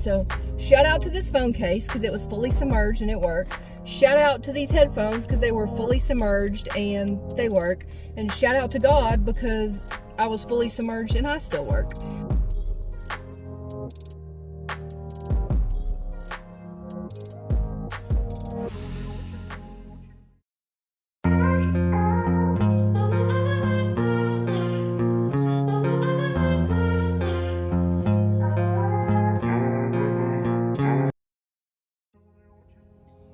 So shout out to this phone case because it was fully submerged and it worked. Shout out to these headphones because they were fully submerged and they work. And shout out to God because I was fully submerged and I still work.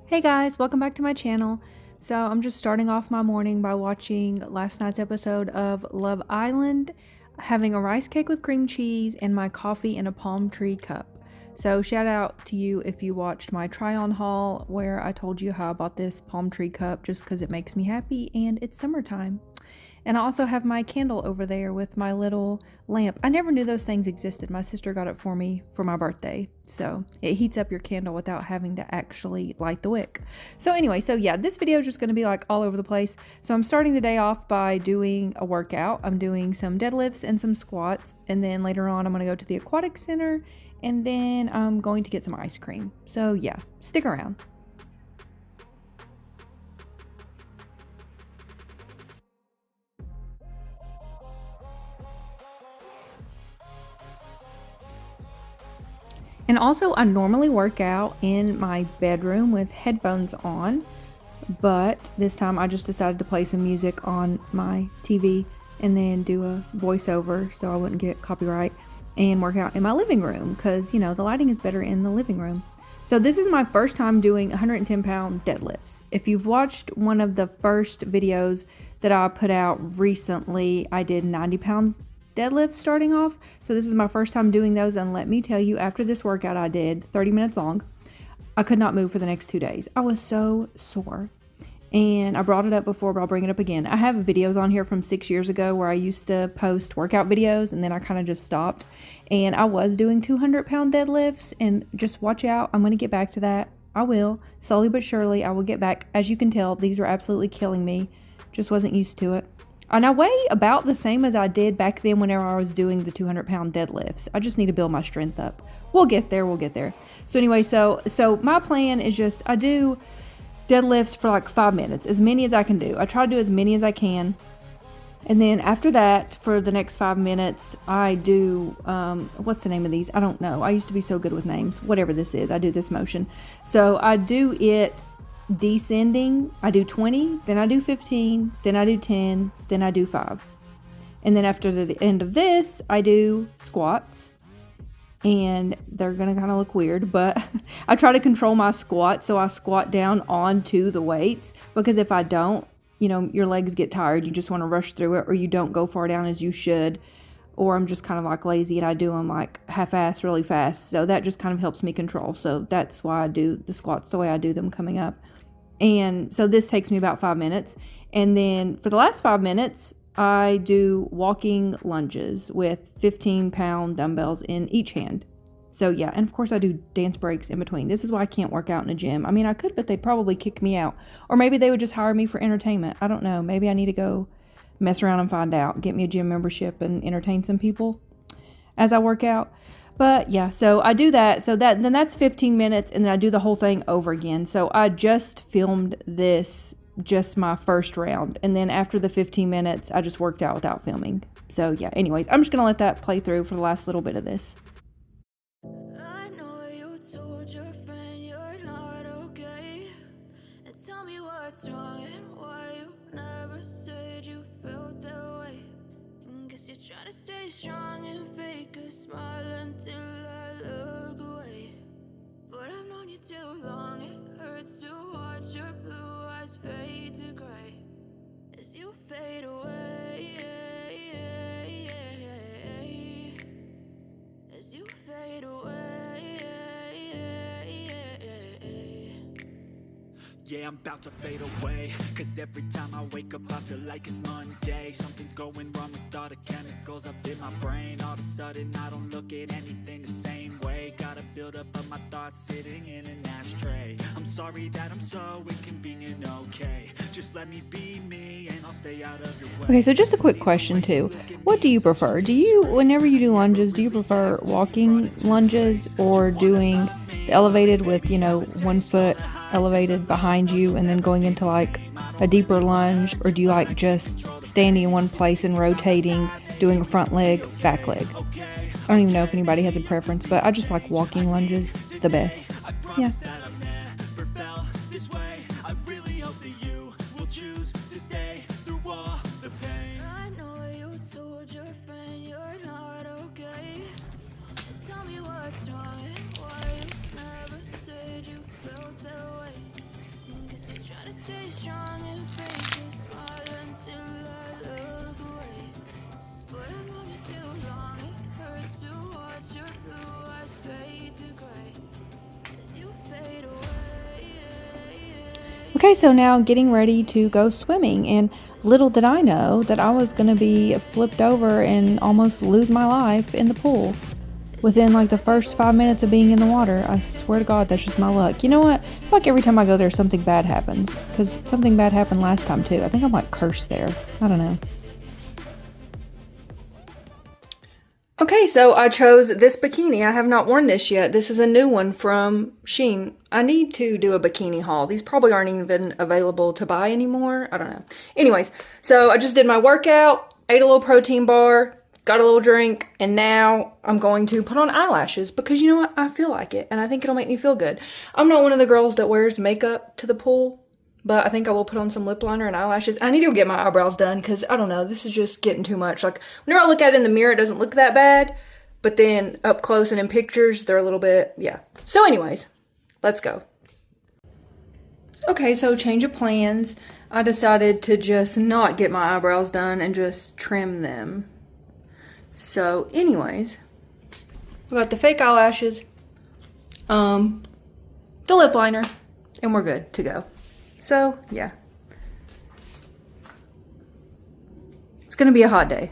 Hey guys, welcome back to my channel. So I'm just starting off my morning by watching last night's episode of Love Island, having a rice cake with cream cheese, and my coffee in a palm tree cup. So shout out to you if you watched my try on haul where I told you how I bought this palm tree cup just because it makes me happy and it's summertime. And I also have my candle over there with my little lamp. I never knew those things existed. My sister got it for me for my birthday. So it heats up your candle without having to actually light the wick. So anyway, so yeah, this video is just going to be like all over the place. So I'm starting the day off by doing a workout. I'm doing some deadlifts and some squats. And then later on, I'm going to go to the aquatic center. And then I'm going to get some ice cream. So yeah, stick around. And also, I normally work out in my bedroom with headphones on, but this time I just decided to play some music on my TV and then do a voiceover so I wouldn't get copyright and work out in my living room because, you know, the lighting is better in the living room. So this is my first time doing 110-pound deadlifts. If you've watched one of the first videos that I put out recently, I did 90-pound deadlifts starting off. So this is my first time doing those, and let me tell you, after this workout I did 30 minutes long, I could not move for the next 2 days. I was so sore. And I brought it up before, but I'll bring it up again. I have videos on here from 6 years ago where I used to post workout videos and then I kind of just stopped. And I was doing 200-pound deadlifts, and just watch out. I'm going to get back to that. I will. Slowly but surely, I will get back. As you can tell, these are absolutely killing me. Just wasn't used to it. And I weigh about the same as I did back then whenever I was doing the 200-pound deadlifts. I just need to build my strength up. We'll get there. We'll get there. So anyway, so my plan is just I do deadlifts for like 5 minutes, as many as I can do. I try to do as many as I can. And then after that, for the next 5 minutes, I do, what's the name of these? I don't know. I used to be so good with names. Whatever this is, I do this motion. So I do it descending. I do 20, then I do 15, then I do 10, then I do 5. And then after the end of this, I do squats. And they're going to kind of look weird, but I try to control my squat. So I squat down onto the weights, because if I don't, you know, your legs get tired. You just want to rush through it, or you don't go far down as you should. Or I'm just kind of like lazy and I do them like half-ass really fast. So that just kind of helps me control. So that's why I do the squats the way I do them coming up. And so this takes me about 5 minutes. And then for the last 5 minutes, I do walking lunges with 15-pound dumbbells in each hand. So yeah, and of course I do dance breaks in between. This is why I can't work out in a gym. I mean, I could, but they'd probably kick me out. Or maybe they would just hire me for entertainment. I don't know. Maybe I need to go mess around and find out. Get me a gym membership and entertain some people as I work out. But yeah, so I do that. So then that's 15 minutes, and then I do the whole thing over again. So I just filmed this, just my first round. And then after the 15 minutes, I just worked out without filming. So yeah, anyways, I'm just going to let that play through for the last little bit of this. I know you told your friend you're not okay. And tell me what's wrong and why you never said you felt that way. And guess you're trying to stay strong and fake a smile until I look away. But I've known you too long, it hurts to watch your blue eyes fade to gray as you fade away. As you fade away. Yeah, I'm about to fade away, cause every time I wake up I feel like it's Monday. Something's going wrong with all the chemicals up in my brain. All of a sudden I don't look at anything the same way. Gotta build up of my thoughts sitting in an ashtray. I'm sorry that I'm so inconvenient, okay? Just let me be me and I'll stay out of your way. Okay, so just a quick question too. What do you prefer? Whenever you do lunges, do you prefer walking lunges or doing the elevated with, 1 foot elevated behind you and then going into like a deeper lunge? Or do you like just standing in one place and rotating, doing a front leg, back leg? I don't even know if anybody has a preference, but I just like walking lunges the best. Yeah. I know you told your friend you're not okay. Tell me what's wrong and why you never said you felt that way. Guess you're trying to stay strong and fake a smile until I look away. But I've known you too long, it hurts to watch your blue eyes fade to gray as you fade away. Okay, so now getting ready to go swimming, and little did I know that I was going to be flipped over and almost lose my life in the pool within like the first 5 minutes of being in the water. I swear to God, that's just my luck. You know what? I feel like every time I go there, something bad happens, because something bad happened last time too. I think I'm like cursed there. I don't know. Okay, so I chose this bikini. I have not worn this yet. This is a new one from Shein. I need to do a bikini haul. These probably aren't even available to buy anymore. I don't know. Anyways, so I just did my workout, ate a little protein bar, got a little drink, and now I'm going to put on eyelashes because you know what? I feel like it, and I think it'll make me feel good. I'm not one of the girls that wears makeup to the pool, but I think I will put on some lip liner and eyelashes. I need to go get my eyebrows done because, I don't know, this is just getting too much. Like, whenever I look at it in the mirror, it doesn't look that bad. But then up close and in pictures, they're a little bit, yeah. So anyways, let's go. Okay, so change of plans. I decided to just not get my eyebrows done and just trim them. So anyways, we got the fake eyelashes, the lip liner, and we're good to go. So, yeah. It's gonna be a hot day.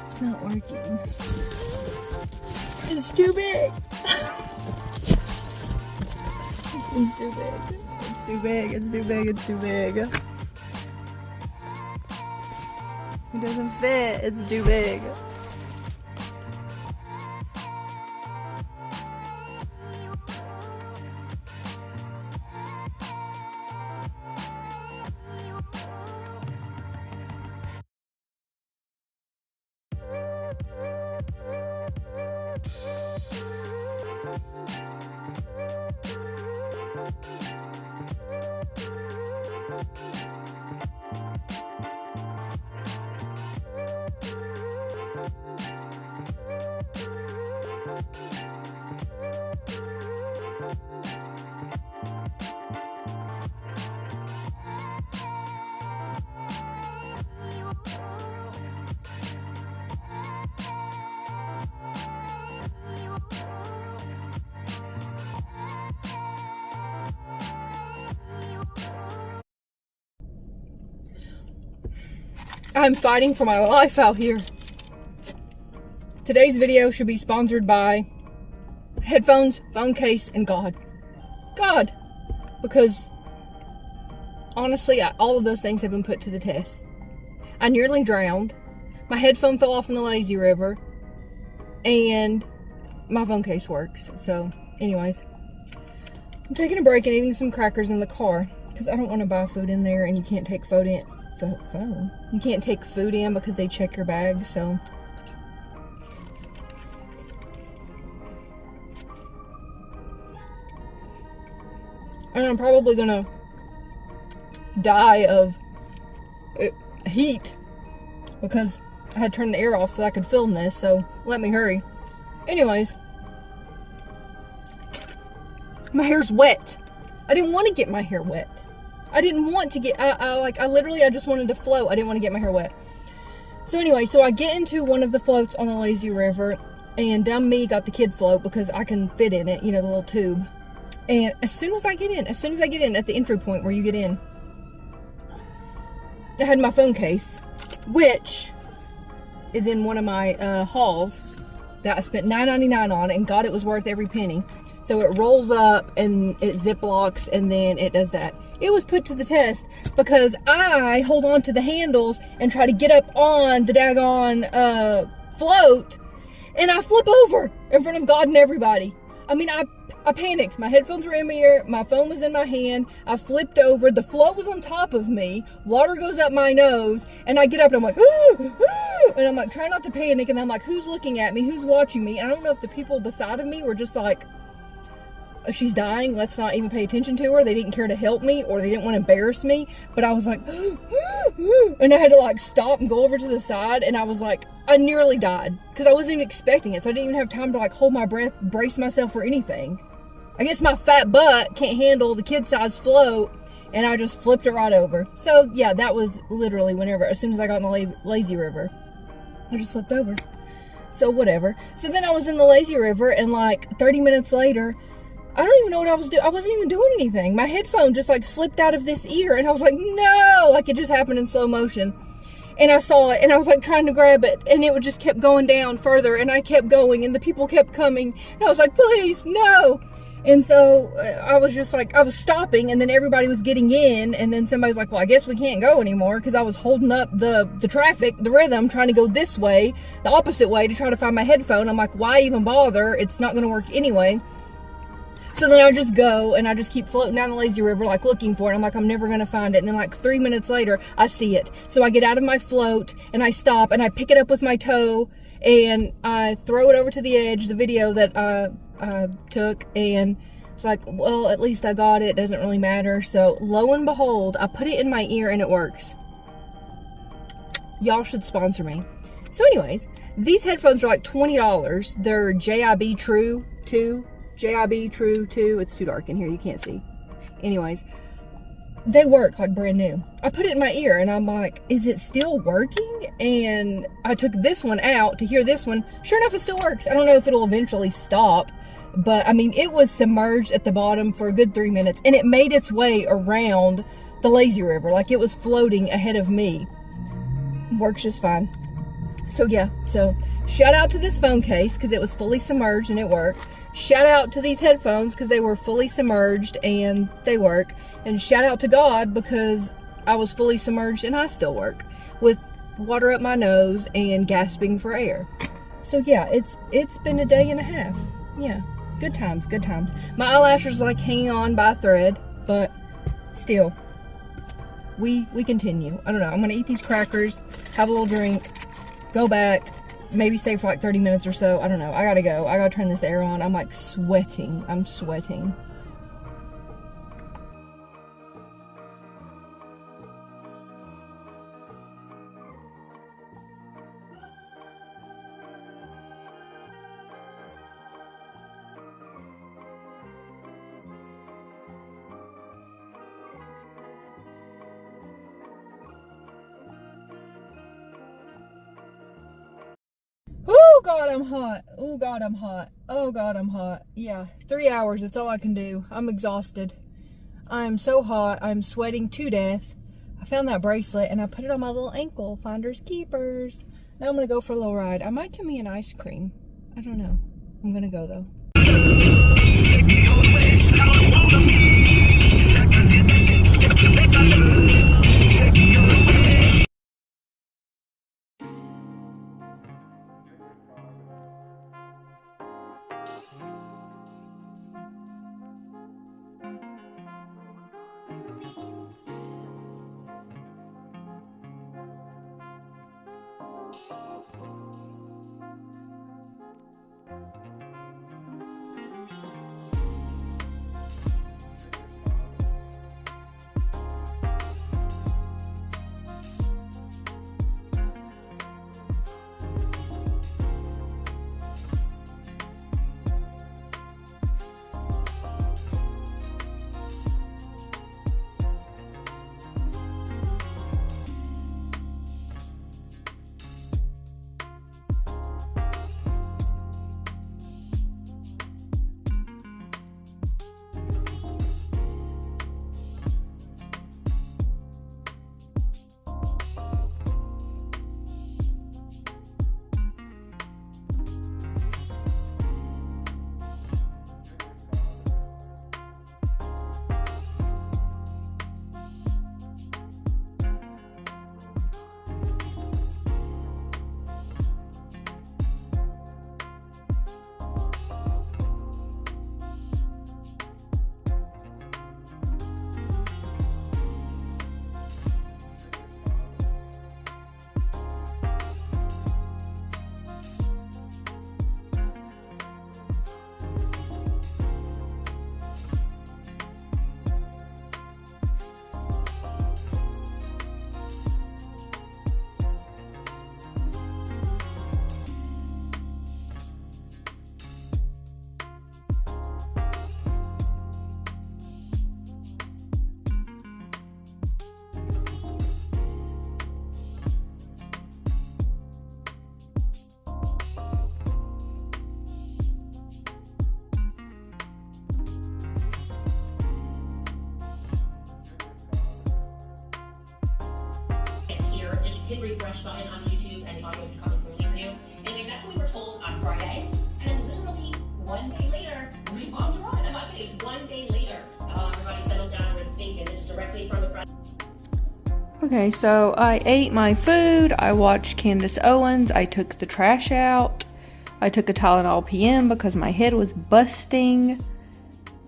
It's not working. It's too big. It's too big. It's too big. It's too big. It's too big. It doesn't fit. It's too big. I'm fighting for my life out here. Today's video should be sponsored by headphones, phone case, and God. God. Because honestly, all of those things have been put to the test. I nearly drowned. My headphone fell off in the lazy river. And my phone case works. So, anyways, I'm taking a break and eating some crackers in the car. Because I don't want to buy food in there, and you can't take food in. You can't take food in because they check your bag, so. And I'm probably gonna die of heat because I had turned the air off so I could film this, so let me hurry. Anyways, my hair's wet. I didn't want to get my hair wet. I didn't want to get, I just wanted to float. I didn't want to get my hair wet. So anyway, so I get into one of the floats on the lazy river, and dumb me got the kid float because I can fit in it, you know, the little tube. And as soon as I get in at the entry point where you get in, I had my phone case, which is in one of my hauls that I spent $9.99 on, and God, it was worth every penny. So it rolls up and it ziplocks, and then it does that. It was put to the test because I hold on to the handles and try to get up on the daggone float, and I flip over in front of God and everybody. I mean, I panicked. My headphones were in my ear. My phone was in my hand. I flipped over. The float was on top of me. Water goes up my nose. And I get up and I'm like, and I'm like, trying not to panic. And I'm like, who's looking at me? Who's watching me? I don't know if the people beside of me were just like, she's dying, let's not even pay attention to her. They didn't care to help me, or they didn't want to embarrass me. But I was like, and I had to like stop and go over to the side, and I was like, I nearly died because I wasn't even expecting it. So I didn't even have time to like hold my breath, brace myself for anything. I guess my fat butt can't handle the kid-sized float, and I just flipped it right over. So yeah, that was literally whenever, as soon as I got in the lazy river, I just flipped over. So whatever. So then I was in the lazy river, and like 30 minutes later, I don't even know what I was doing. I wasn't even doing anything. My headphone just like slipped out of this ear, and I was like, no, like it just happened in slow motion. And I saw it, and I was like trying to grab it, and it just kept going down further, and I kept going, and the people kept coming, and I was like, please, no. And so I was just like, I was stopping, and then everybody was getting in, and then somebody's like, well, I guess we can't go anymore, because I was holding up the traffic, the rhythm, trying to go this way, the opposite way, to try to find my headphone. I'm like, why even bother? It's not going to work anyway. So then I just go, and I just keep floating down the lazy river, like looking for it. I'm like, I'm never going to find it. And then like 3 minutes later, I see it. So I get out of my float, and I stop, and I pick it up with my toe, and I throw it over to the edge, the video that I took, and it's like, well, at least I got it. Doesn't really matter. So lo and behold, I put it in my ear, and it works. Y'all should sponsor me. So anyways, these headphones are like $20. They're JIB True 2. JIB True 2. It's too dark in here, you can't see. Anyways, they work like brand new. I put it in my ear, and I'm like, is it still working? And I took this one out to hear this one. Sure enough, it still works. I don't know if it'll eventually stop, but I mean, it was submerged at the bottom for a good 3 minutes, and it made its way around the lazy river. Like it was floating ahead of me. Works just fine. So yeah, so shout out to this phone case because it was fully submerged and it worked. Shout out to these headphones because they were fully submerged and they work. And shout out to God because I was fully submerged and I still work with water up my nose and gasping for air. So yeah, it's been a day and a half. Yeah, good times, good times. My eyelashes are like hanging on by a thread, but still, we continue. I don't know. I'm gonna eat these crackers, have a little drink, go back, maybe stay for like 30 minutes or so. I don't know. I gotta go. I gotta turn this air on. I'm like sweating. I'm sweating. Oh God, I'm hot. Oh God, I'm hot. Oh God, I'm hot. Yeah, 3 hours. That's all I can do. I'm exhausted. I'm so hot. I'm sweating to death. I found that bracelet and I put it on my little ankle. Finders keepers. Now I'm gonna go for a little ride. I might get me an ice cream. I don't know. I'm gonna go though. hit refresh button on the YouTube and the audio will be coming clearly for you. Anyways, that's what we were told on Friday. And then literally one day later, we bombed the run. I'm not kidding, it's one day later. Everybody settled down and thinking this is directly from the press. Okay, so I ate my food, I watched Candace Owens, I took the trash out, I took a Tylenol PM because my head was busting,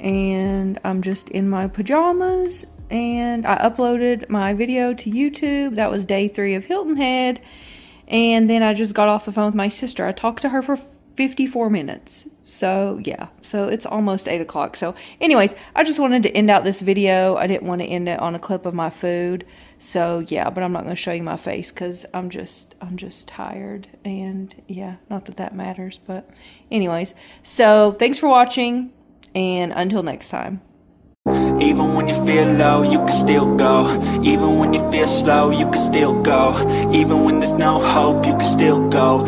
and I'm just in my pajamas, and I uploaded my video to YouTube. That was day 3 of Hilton Head, and then I just got off the phone with my sister. I talked to her for 54 minutes. So yeah, so it's almost 8 o'clock. So anyways, I just wanted to end out this video. I didn't want to end it on a clip of my food. So yeah, but I'm not going to show you my face because I'm just tired, and yeah, not that that matters, but anyways, so thanks for watching, and until next time. Even when you feel low, you can still go. Even when you feel slow, you can still go. Even when there's no hope, you can still go.